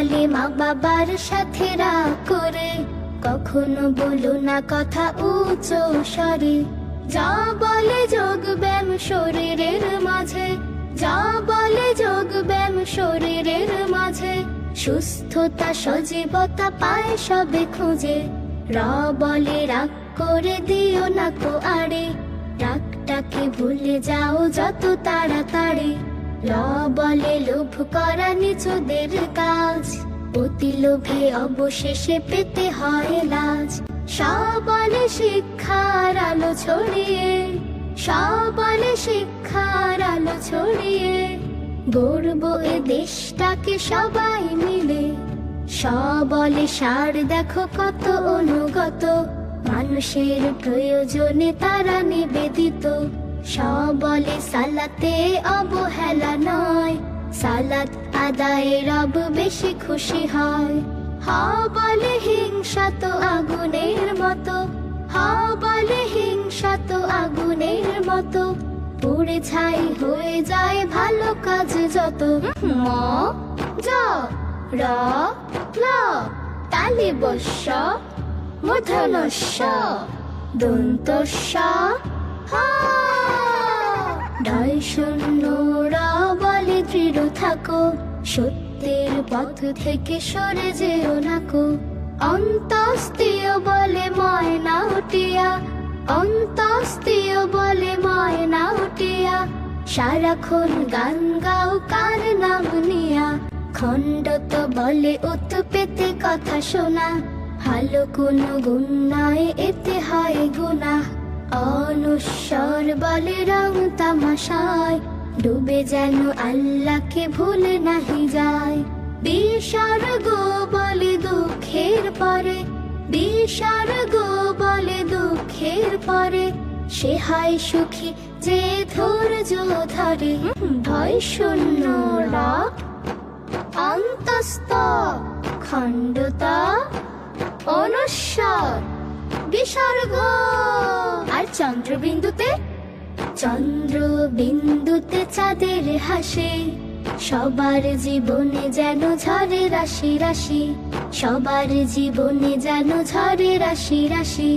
বলে মা বাবার সাথে রাগ করে, কখনো বলো না কথা উঁচু স্বরে। যা বলে যোগ ব্যায়াম শরীরের মাঝে, যা বলে যোগ ব্যায়াম শরীরের মাঝে, সুস্থতা সজীবতা পায় সবে খুঁজে। র বলে রাগ করে দিও না কো আড়ে, রাগটাকে ভুলে যাও যত তাড়াতাড়ি। ল বলে লোভ করা নিচুদের কাজ, অতি লোভে অবশেষে পেতে হয় লাজ। স বলে শিক্ষার আলো ছড়িয়ে, স বলে শিক্ষার আলো ছড়িয়ে, গড়ব এ দেশটাকে সবাই মিলে। স বলে সার দেখো কত অনুগত, মানুষের প্রয়োজনে তারা নিবেদিত। স বলে সালাতে অবহেলা নয়, সালাত আদায়ে রব বেশি খুশি হয়। হ বলে হিংসা তো আগুনের মতো, হ বলে হিংসা তো আগুনের মতো, পুড়ে ছাই হয়ে যায় ভালো কাজ যত। ম জ র ল তালি বস্য মূর্ধন্যস্য দন্ত স হ। ঢয় শূন্য র বলে দৃঢ় থাকো, সত্যের পথ থেকে সরে যেও না কো। অন্তস্তীয় বলে ময়না উঠিয়া, অন্তস্তীয় বলে ময়না উঠিয়া, সারাক্ষণ গান গাও কার নাম নিয়া। খণ্ডত বলে উত পেতে কথা শোনা, ভালো কোনো গুণ নয় এতে হয় গুনাহ। অনুস্বর বলে রং তামাশায়, ডুবে যেন আল্লাহকে ভুলে নাহি যায়। বিসর্গ বলে দুঃখের পরে, বিসর্গ বলে দুঃখের পরে, সে হয় সুখী যে ধৈর্য ধরে। ভয় শূন্য র অন্তস্থ খণ্ডত অনুস্বর বিসর্গ। আর চন্দ্রবিন্দুতে, চন্দ্রবিন্দুতে চাঁদের হাসি, সবার জীবনে যেন ঝরে রাশি রাশি, সবার জীবনে যেন ঝরে রাশি রাশি।